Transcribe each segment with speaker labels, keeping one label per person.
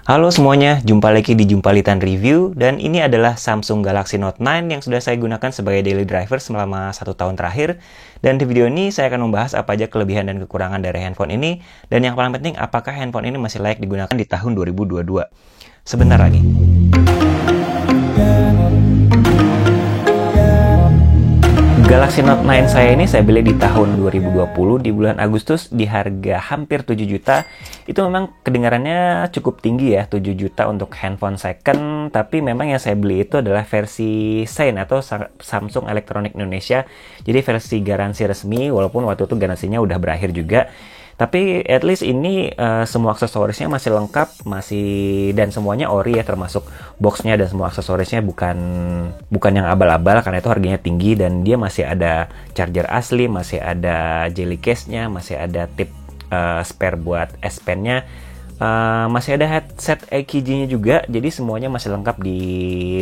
Speaker 1: Halo semuanya, jumpa lagi di Jumpalitan Review, dan ini adalah Samsung Galaxy Note 9 yang sudah saya gunakan sebagai daily driver selama 1 tahun terakhir. Dan di video ini saya akan membahas apa aja kelebihan dan kekurangan dari handphone ini, dan yang paling penting apakah handphone ini masih layak digunakan di tahun 2022. Sebentar lagi. Galaxy Note 9 saya ini saya beli di tahun 2020 di bulan Agustus di harga hampir 7 juta. Itu memang kedengarannya cukup tinggi ya, 7 juta untuk handphone second, tapi memang yang saya beli itu adalah versi SAIN atau Samsung Electronics Indonesia. Jadi versi garansi resmi, walaupun waktu itu garansinya udah berakhir juga. Tapi at least ini semua aksesorisnya masih lengkap, dan semuanya ori ya, termasuk boxnya dan semua aksesorisnya bukan yang abal-abal karena itu harganya tinggi, dan dia masih ada charger asli, masih ada jelly case-nya, masih ada tip spare buat S Pen-nya, masih ada headset EKG-nya juga. Jadi semuanya masih lengkap di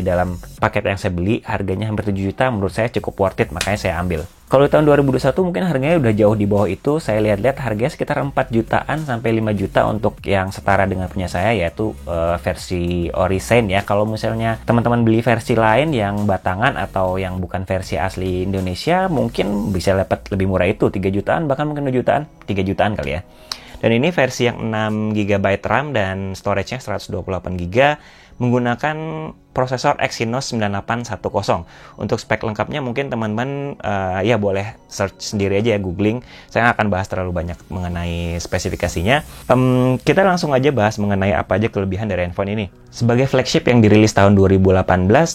Speaker 1: dalam paket yang saya beli. Harganya hampir 7 juta, menurut saya cukup worth it, makanya saya ambil. Kalau di tahun 2021 mungkin harganya udah jauh di bawah itu. Saya lihat-lihat harganya sekitar 4 jutaan sampai 5 juta untuk yang setara dengan punya saya, yaitu versi ori SAIN ya. Kalau misalnya teman-teman beli versi lain yang batangan atau yang bukan versi asli Indonesia, mungkin bisa dapat lebih murah itu, 3 jutaan, bahkan mungkin 2 jutaan, 3 jutaan kali ya. Dan ini versi yang 6 GB RAM dan storage-nya 128 GB, menggunakan prosesor Exynos 9810. Untuk spek lengkapnya mungkin teman-teman ya boleh search sendiri aja ya, googling. Saya nggak akan bahas terlalu banyak mengenai spesifikasinya. Kita langsung aja bahas mengenai apa aja kelebihan dari handphone ini. Sebagai flagship yang dirilis tahun 2018,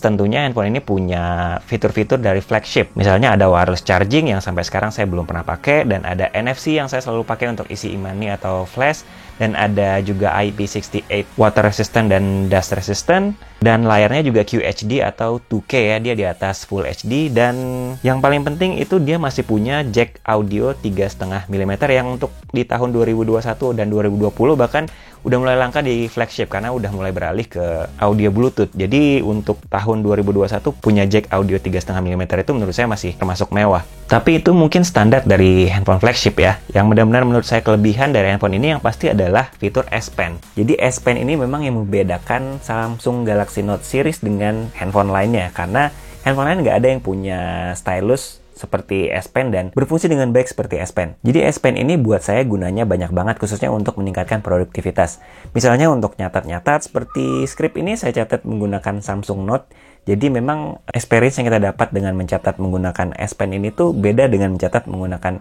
Speaker 1: tentunya handphone ini punya fitur-fitur dari flagship. Misalnya ada wireless charging yang sampai sekarang saya belum pernah pakai, dan ada NFC yang saya selalu pakai untuk isi e-money atau flash, dan ada juga IP68 water resistant dan dust resistant, dan layarnya juga QHD atau 2K ya, dia di atas Full HD, dan yang paling penting itu dia masih punya jack audio 3,5 mm yang untuk di tahun 2021 dan 2020 bahkan udah mulai langka di flagship karena udah mulai beralih ke audio Bluetooth. Jadi untuk tahun 2021 punya jack audio 3,5 mm itu menurut saya masih termasuk mewah. Tapi itu mungkin standar dari handphone flagship ya. Yang benar-benar menurut saya kelebihan dari handphone ini yang pasti adalah fitur S Pen. Jadi S Pen ini memang yang membedakan Samsung Galaxy Note series dengan handphone lainnya, karena handphone lain nggak ada yang punya stylus seperti S Pen dan berfungsi dengan baik seperti S Pen. Jadi S Pen ini buat saya gunanya banyak banget, khususnya untuk meningkatkan produktivitas. Misalnya untuk nyatat-nyatat seperti skrip ini saya catat menggunakan Samsung Note. Jadi memang experience yang kita dapat dengan mencatat menggunakan S Pen ini tuh beda dengan mencatat menggunakan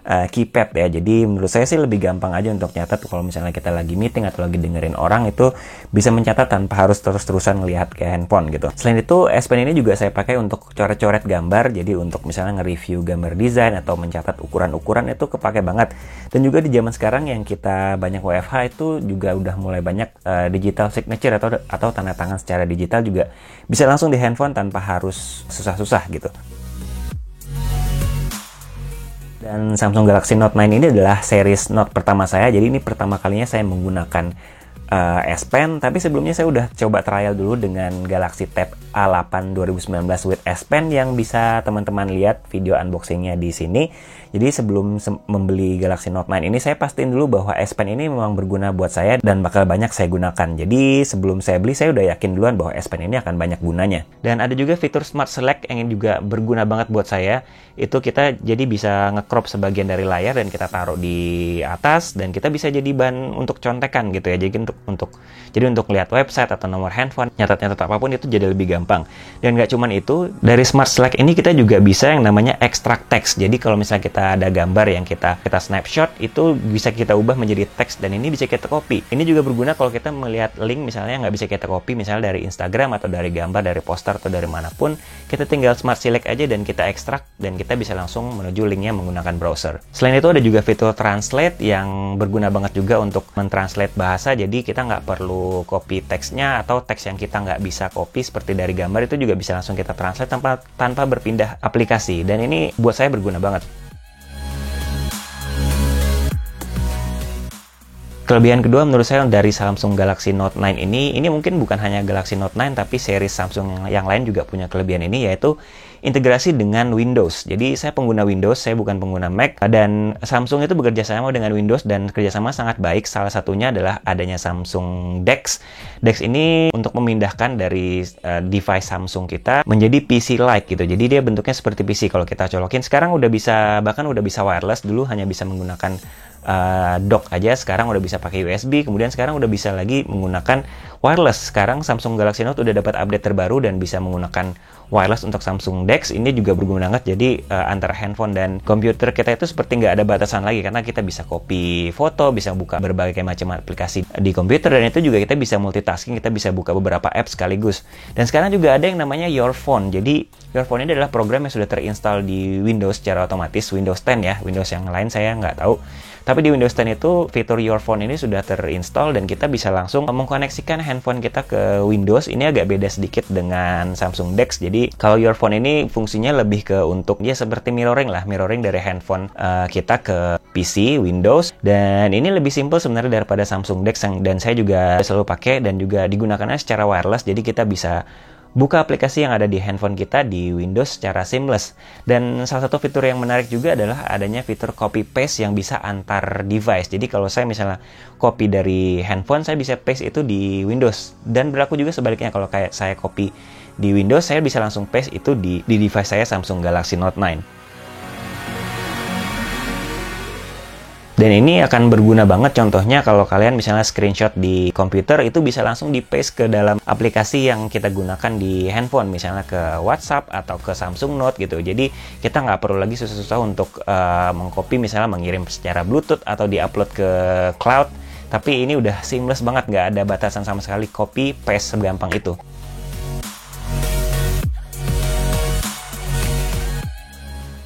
Speaker 1: keypad ya. Jadi menurut saya sih lebih gampang aja untuk nyatat kalau misalnya kita lagi meeting atau lagi dengerin orang, itu bisa mencatat tanpa harus terus-terusan ngelihat ke handphone gitu. Selain itu, S Pen ini juga saya pakai untuk coret-coret gambar. Jadi untuk misalnya nge-review gambar desain atau mencatat ukuran-ukuran itu kepake banget. Dan juga di zaman sekarang yang kita banyak WFH itu juga udah mulai banyak digital signature atau tanda tangan secara digital juga bisa langsung di handphone tanpa harus susah-susah gitu. Dan Samsung Galaxy Note 9 ini adalah series Note pertama saya, jadi ini pertama kalinya saya menggunakan S Pen, tapi sebelumnya saya udah coba trial dulu dengan Galaxy Tab A8 2019 with S Pen yang bisa teman-teman lihat video unboxingnya di sini. Jadi sebelum membeli Galaxy Note 9 ini saya pastiin dulu bahwa S Pen ini memang berguna buat saya dan bakal banyak saya gunakan. Jadi sebelum saya beli saya udah yakin duluan bahwa S Pen ini akan banyak gunanya. Dan ada juga fitur Smart Select yang juga berguna banget buat saya. Itu kita jadi bisa nge-crop sebagian dari layar dan kita taruh di atas, dan kita bisa jadi bahan untuk contekan gitu ya. Jadi untuk lihat website atau nomor handphone, nyatat-nyatat apapun itu jadi lebih gampang. Dan nggak cuman itu, dari Smart Select ini kita juga bisa yang namanya extract text. Jadi kalau misalnya kita ada gambar yang kita snapshot, itu bisa kita ubah menjadi teks, dan ini bisa kita copy. Ini juga berguna kalau kita melihat link misalnya nggak bisa kita copy, misalnya dari Instagram atau dari gambar, dari poster atau dari manapun, kita tinggal Smart Select aja dan kita ekstrak, dan kita bisa langsung menuju linknya menggunakan browser. Selain itu ada juga fitur Translate yang berguna banget juga untuk mentranslate bahasa. Jadi kita nggak perlu copy teksnya, atau teks yang kita nggak bisa copy seperti dari gambar itu juga bisa langsung kita translate tanpa berpindah aplikasi, dan ini buat saya berguna banget. Kelebihan kedua menurut saya dari Samsung Galaxy Note 9 ini mungkin bukan hanya Galaxy Note 9 tapi series Samsung yang lain juga punya kelebihan ini, yaitu integrasi dengan Windows. Jadi saya pengguna Windows, saya bukan pengguna Mac. Dan Samsung itu bekerja sama dengan Windows dan kerjasama sangat baik. Salah satunya adalah adanya Samsung DeX. DeX ini untuk memindahkan dari device Samsung kita menjadi PC-like gitu. Jadi dia bentuknya seperti PC kalau kita colokin. Sekarang udah bisa, bahkan udah bisa wireless. Dulu hanya bisa menggunakan dock aja, sekarang udah bisa pakai USB, kemudian sekarang udah bisa lagi menggunakan wireless. Sekarang Samsung Galaxy Note udah dapat update terbaru dan bisa menggunakan wireless untuk Samsung DeX. Ini juga berguna banget, jadi antara handphone dan komputer kita itu seperti nggak ada batasan lagi, karena kita bisa copy foto, bisa buka berbagai macam aplikasi di komputer, dan itu juga kita bisa multitasking, kita bisa buka beberapa apps sekaligus. Dan sekarang juga ada yang namanya Your Phone. Jadi Your Phone ini adalah program yang sudah terinstall di Windows secara otomatis, Windows 10 ya, Windows yang lain saya nggak tahu. Tapi di Windows 10 itu fitur Your Phone ini sudah terinstall dan kita bisa langsung mengkoneksikan handphone kita ke Windows. Ini agak beda sedikit dengan Samsung DeX. Jadi kalau Your Phone ini fungsinya lebih ke untuk ya seperti mirroring lah, mirroring dari handphone kita ke PC, Windows. Dan ini lebih simple sebenarnya daripada Samsung DeX dan saya juga selalu pakai dan juga digunakannya secara wireless. Jadi kita bisa buka aplikasi yang ada di handphone kita di Windows secara seamless. Dan salah satu fitur yang menarik juga adalah adanya fitur copy paste yang bisa antar device. Jadi kalau saya misalnya copy dari handphone, saya bisa paste itu di Windows. Dan berlaku juga sebaliknya, kalau kayak saya copy di Windows, saya bisa langsung paste itu di device saya Samsung Galaxy Note 9. Dan ini akan berguna banget, contohnya kalau kalian misalnya screenshot di komputer, itu bisa langsung di-paste ke dalam aplikasi yang kita gunakan di handphone, misalnya ke WhatsApp atau ke Samsung Note gitu. Jadi kita nggak perlu lagi susah-susah untuk mengcopy, misalnya mengirim secara Bluetooth atau di-upload ke cloud. Tapi ini udah seamless banget, nggak ada batasan sama sekali, copy, paste segampang itu.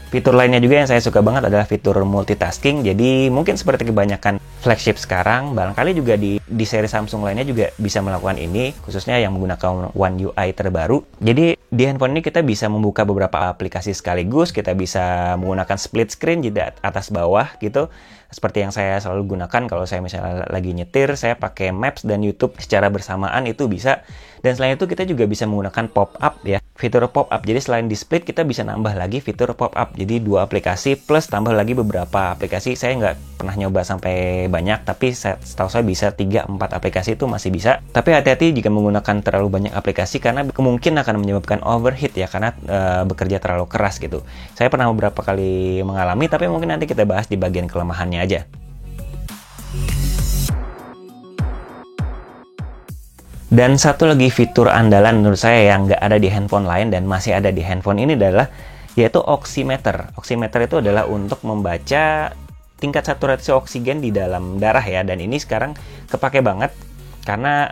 Speaker 1: Fitur lainnya juga yang saya suka banget adalah fitur multitasking. Jadi mungkin seperti kebanyakan flagship sekarang, barangkali juga di seri Samsung lainnya juga bisa melakukan ini, khususnya yang menggunakan One UI terbaru. Jadi di handphone ini kita bisa membuka beberapa aplikasi sekaligus, kita bisa menggunakan split screen jadi atas bawah gitu. Seperti yang saya selalu gunakan kalau saya misalnya lagi nyetir, saya pakai Maps dan YouTube secara bersamaan, itu bisa. Dan selain itu kita juga bisa menggunakan pop-up ya, fitur pop-up. Jadi selain di split, kita bisa nambah lagi fitur pop-up. Jadi 2 aplikasi plus tambah lagi beberapa aplikasi. Saya nggak pernah nyoba sampai banyak, tapi setahu saya bisa 3-4 aplikasi itu masih bisa. Tapi hati-hati jika menggunakan terlalu banyak aplikasi, karena kemungkinan akan menyebabkan overheat ya, karena bekerja terlalu keras gitu. Saya pernah beberapa kali mengalami, tapi mungkin nanti kita bahas di bagian kelemahannya aja. Dan satu lagi fitur andalan menurut saya yang nggak ada di handphone lain dan masih ada di handphone ini adalah yaitu oximeter. Oximeter itu adalah untuk membaca tingkat saturasi oksigen di dalam darah ya, dan ini sekarang kepake banget karena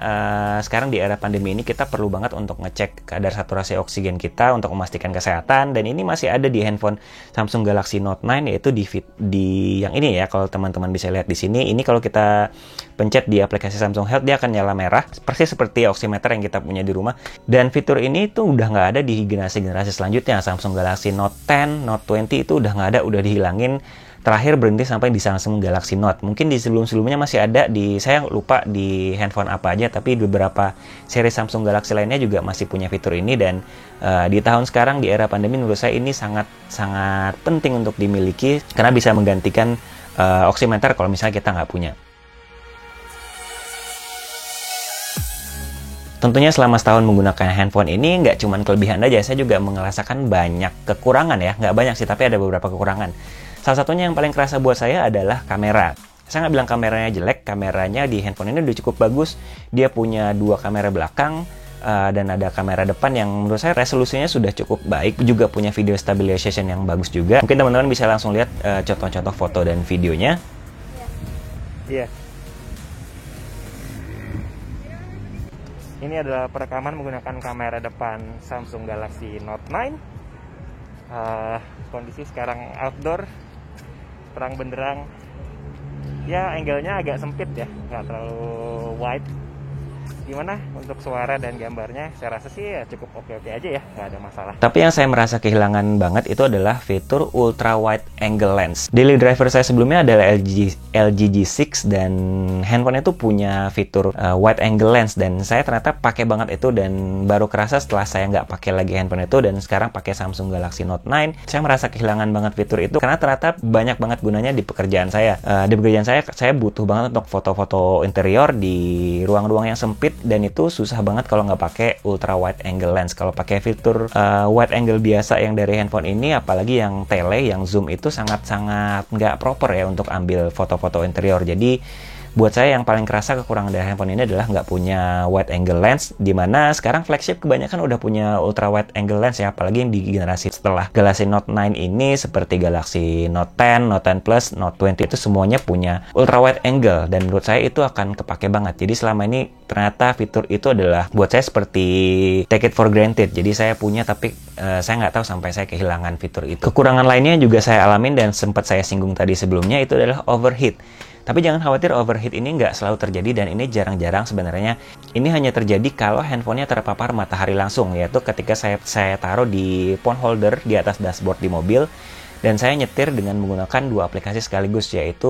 Speaker 1: sekarang di era pandemi ini kita perlu banget untuk ngecek kadar saturasi oksigen kita untuk memastikan kesehatan, dan ini masih ada di handphone Samsung Galaxy Note 9, yaitu di yang ini ya. Kalau teman-teman bisa lihat di sini, ini kalau kita pencet di aplikasi Samsung Health, dia akan nyala merah persis seperti oximeter yang kita punya di rumah. Dan fitur ini tuh udah nggak ada di generasi selanjutnya. Samsung Galaxy Note 10, Note 20 itu udah nggak ada, udah dihilangin. Terakhir berhenti sampai di Samsung Galaxy Note. Mungkin di sebelum-sebelumnya masih ada saya lupa di handphone apa aja, tapi beberapa seri Samsung Galaxy lainnya juga masih punya fitur ini. Dan di tahun sekarang di era pandemi menurut saya ini sangat penting untuk dimiliki, karena bisa menggantikan oximeter kalau misalnya kita nggak punya. Tentunya selama setahun menggunakan handphone ini nggak cuma kelebihan aja, saya juga merasakan banyak kekurangan ya. Nggak banyak sih, tapi ada beberapa kekurangan. Salah satunya yang paling kerasa buat saya adalah kamera. Saya nggak bilang kameranya jelek, kameranya di handphone ini udah cukup bagus. Dia punya 2 kamera belakang dan ada kamera depan yang menurut saya resolusinya sudah cukup baik. Juga punya video stabilization yang bagus juga. Mungkin teman-teman bisa langsung lihat contoh-contoh foto dan videonya. Iya. Ini adalah perekaman menggunakan kamera depan Samsung Galaxy Note 9. Kondisi sekarang outdoor, terang benderang. Ya, angle-nya agak sempit ya, nggak terlalu wide.
Speaker 2: Gimana untuk suara dan gambarnya? Saya rasa sih ya cukup oke-oke aja ya, nggak ada masalah.
Speaker 1: Tapi yang saya merasa kehilangan banget itu adalah fitur ultra wide angle lens. Daily driver saya sebelumnya adalah LG G6 dan handphone itu punya fitur wide angle lens dan saya ternyata pakai banget itu dan baru kerasa setelah saya nggak pakai lagi handphone itu dan sekarang pakai Samsung Galaxy Note 9, saya merasa kehilangan banget fitur itu karena ternyata banyak banget gunanya di pekerjaan saya. Di pekerjaan saya butuh banget untuk foto-foto interior di ruang-ruang yang sempit dan itu susah banget kalau nggak pakai ultra wide angle lens. Kalau pakai fitur wide angle biasa yang dari handphone ini, apalagi yang tele, yang zoom itu sangat-sangat nggak proper ya untuk ambil foto-foto interior. Jadi buat saya yang paling kerasa kekurangan dari handphone ini adalah nggak punya wide angle lens, dimana sekarang flagship kebanyakan udah punya ultra wide angle lens ya, apalagi yang di generasi setelah Galaxy Note 9 ini seperti Galaxy Note 10, Note 10 Plus, Note 20 itu semuanya punya ultra wide angle dan menurut saya itu akan kepake banget. Jadi selama ini ternyata fitur itu adalah buat saya seperti take it for granted. Jadi saya punya tapi saya nggak tahu sampai saya kehilangan fitur itu. Kekurangan lainnya juga saya alamin dan sempat saya singgung tadi sebelumnya, itu adalah overheat. Tapi jangan khawatir, overheat ini nggak selalu terjadi dan ini jarang-jarang sebenarnya. Ini hanya terjadi kalau handphonenya terpapar matahari langsung, yaitu ketika saya taruh di phone holder di atas dashboard di mobil dan saya nyetir dengan menggunakan dua aplikasi sekaligus, yaitu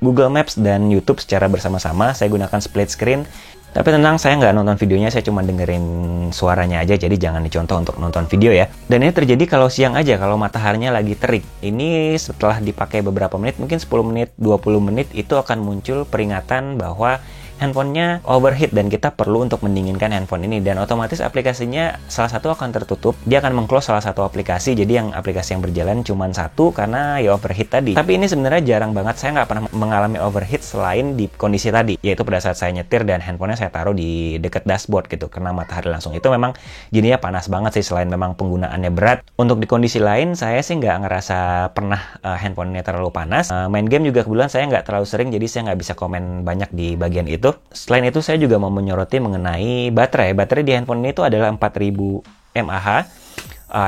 Speaker 1: Google Maps dan YouTube secara bersama-sama. Saya gunakan split screen. Tapi tenang, saya nggak nonton videonya, saya cuma dengerin suaranya aja, jadi jangan dicontoh untuk nonton video ya. Dan ini terjadi kalau siang aja, kalau mataharinya lagi terik. Ini setelah dipakai beberapa menit, mungkin 10 menit, 20 menit, itu akan muncul peringatan bahwa handphonenya overheat dan kita perlu untuk mendinginkan handphone ini, dan otomatis aplikasinya salah satu akan tertutup. Dia akan meng-close salah satu aplikasi, jadi yang aplikasi yang berjalan cuma satu karena ya overheat tadi. Tapi ini sebenarnya jarang banget, saya nggak pernah mengalami overheat selain di kondisi tadi, yaitu pada saat saya nyetir dan handphonenya saya taruh di dekat dashboard gitu, kena matahari langsung. Itu memang jadinya panas banget sih, selain memang penggunaannya berat. Untuk di kondisi lain, saya sih nggak ngerasa pernah handphonenya terlalu panas. Main game juga kebetulan saya nggak terlalu sering, jadi saya nggak bisa komen banyak di bagian itu. Selain itu saya juga mau menyoroti mengenai baterai. Baterai di handphone ini itu adalah 4000 mAh.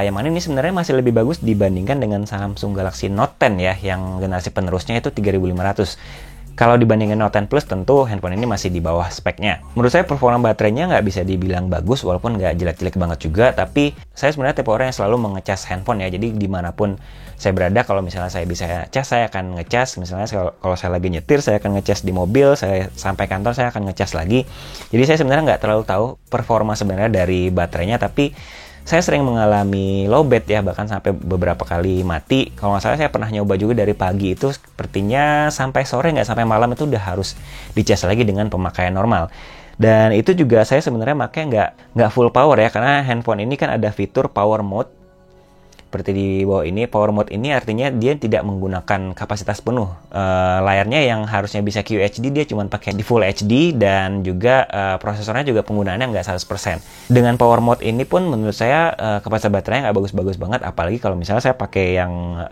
Speaker 1: Yang mana ini sebenarnya masih lebih bagus dibandingkan dengan Samsung Galaxy Note 10 ya, yang generasi penerusnya itu 3500. Kalau dibandingkan Note 10 Plus, tentu handphone ini masih di bawah speknya. Menurut saya performa baterainya nggak bisa dibilang bagus, walaupun nggak jelek-jelek banget juga. Tapi saya sebenarnya tipe orang yang selalu mengecas handphone ya. Jadi dimanapun saya berada, kalau misalnya saya bisa cas, saya akan ngecas. Misalnya kalau saya lagi nyetir, saya akan ngecas di mobil. Saya sampai kantor, saya akan ngecas lagi. Jadi saya sebenarnya nggak terlalu tahu performa sebenarnya dari baterainya, tapi saya sering mengalami lowbat ya, bahkan sampai beberapa kali mati. Kalau nggak salah saya pernah nyoba juga dari pagi itu, sepertinya sampai sore, nggak sampai malam itu udah harus dicas lagi dengan pemakaian normal. Dan itu juga saya sebenarnya pakai nggak full power ya, karena handphone ini kan ada fitur power mode. Seperti di bawah ini, power mode ini artinya dia tidak menggunakan kapasitas penuh. Layarnya yang harusnya bisa QHD, dia cuma pakai di Full HD, dan juga prosesornya juga penggunaannya nggak 100%. Dengan power mode ini pun menurut saya kapasitas baterainya nggak bagus-bagus banget, apalagi kalau misalnya saya pakai yang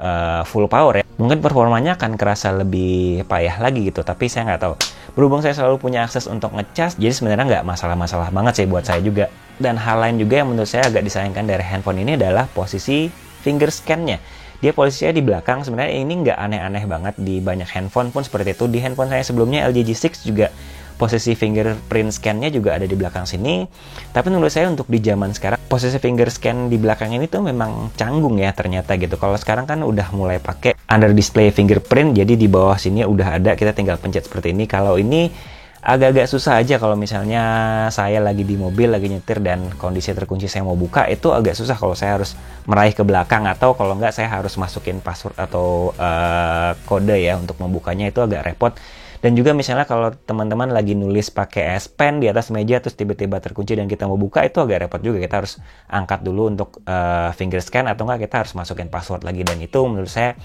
Speaker 1: full power ya. Mungkin performanya akan kerasa lebih payah lagi gitu, tapi saya nggak tahu. Berhubung saya selalu punya akses untuk ngecas, jadi sebenarnya nggak masalah-masalah banget sih buat saya juga. Dan hal lain juga yang menurut saya agak disayangkan dari handphone ini adalah posisi finger scan-nya. Dia posisinya di belakang. Sebenarnya ini nggak aneh-aneh banget, di banyak handphone pun seperti itu. Di handphone saya sebelumnya LG G6 juga posisi fingerprint scan-nya juga ada di belakang sini. Tapi menurut saya untuk di zaman sekarang, posisi finger scan di belakang ini tuh memang canggung ya ternyata gitu. Kalau sekarang kan udah mulai pakai under display fingerprint, jadi di bawah sini udah ada, kita tinggal pencet seperti ini. Kalau ini agak-agak susah aja kalau misalnya saya lagi di mobil, lagi nyetir dan kondisi terkunci, saya mau buka, itu agak susah kalau saya harus meraih ke belakang, atau kalau nggak saya harus masukin password atau kode ya untuk membukanya, itu agak repot. Dan juga misalnya kalau teman-teman lagi nulis pakai S Pen di atas meja terus tiba-tiba terkunci dan kita mau buka, itu agak repot juga. Kita harus angkat dulu untuk finger scan, atau nggak kita harus masukin password lagi, dan itu menurut saya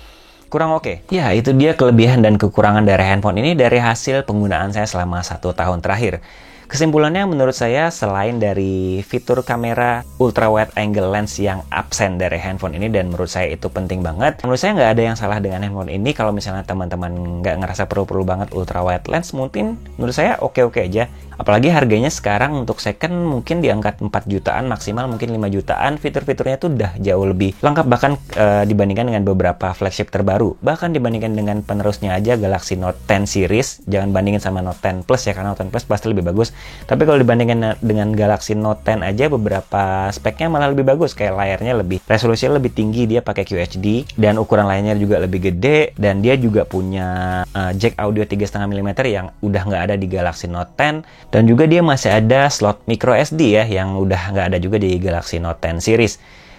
Speaker 1: kurang oke. Ya, itu dia kelebihan dan kekurangan dari handphone ini dari hasil penggunaan saya selama 1 tahun terakhir. Kesimpulannya menurut saya, selain dari fitur kamera ultra wide angle lens yang absen dari handphone ini, dan menurut saya itu penting banget, menurut saya nggak ada yang salah dengan handphone ini. Kalau misalnya teman-teman nggak ngerasa perlu-perlu banget ultra wide lens, mungkin menurut saya oke-oke aja. Apalagi harganya sekarang untuk second mungkin di angka 4 jutaan, maksimal mungkin 5 jutaan. Fitur-fiturnya tuh udah jauh lebih lengkap, bahkan dibandingkan dengan beberapa flagship terbaru. Bahkan dibandingkan dengan penerusnya aja, Galaxy Note 10 series. Jangan bandingin sama Note 10 Plus ya, karena Note 10 Plus pasti lebih bagus. Tapi kalau dibandingkan dengan Galaxy Note 10 aja, beberapa speknya malah lebih bagus. Kayak layarnya resolusinya lebih tinggi, dia pakai QHD, dan ukuran layarnya juga lebih gede, dan dia juga punya jack audio 3,5 mm yang udah nggak ada di Galaxy Note 10, dan juga dia masih ada slot micro SD ya, yang udah nggak ada juga di Galaxy Note 10 series.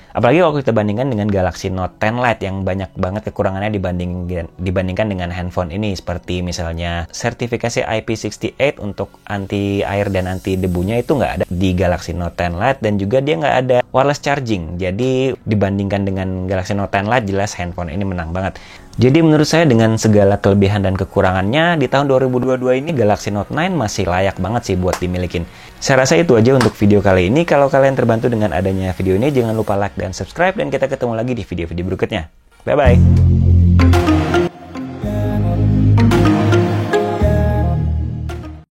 Speaker 1: Apalagi kalau kita bandingkan dengan Galaxy Note 10 Lite yang banyak banget kekurangannya dibandingkan dengan handphone ini, seperti misalnya sertifikasi IP68 untuk anti air dan anti debunya itu nggak ada di Galaxy Note 10 Lite, dan juga dia nggak ada wireless charging. Jadi dibandingkan dengan Galaxy Note 10 Lite, jelas handphone ini menang banget. Jadi menurut saya dengan segala kelebihan dan kekurangannya, di tahun 2022 ini Galaxy Note 9 masih layak banget sih buat dimilikin. Saya rasa itu aja untuk video kali ini. Kalau kalian terbantu dengan adanya video ini, jangan lupa like dan subscribe, dan kita ketemu lagi di video-video berikutnya. Bye-bye!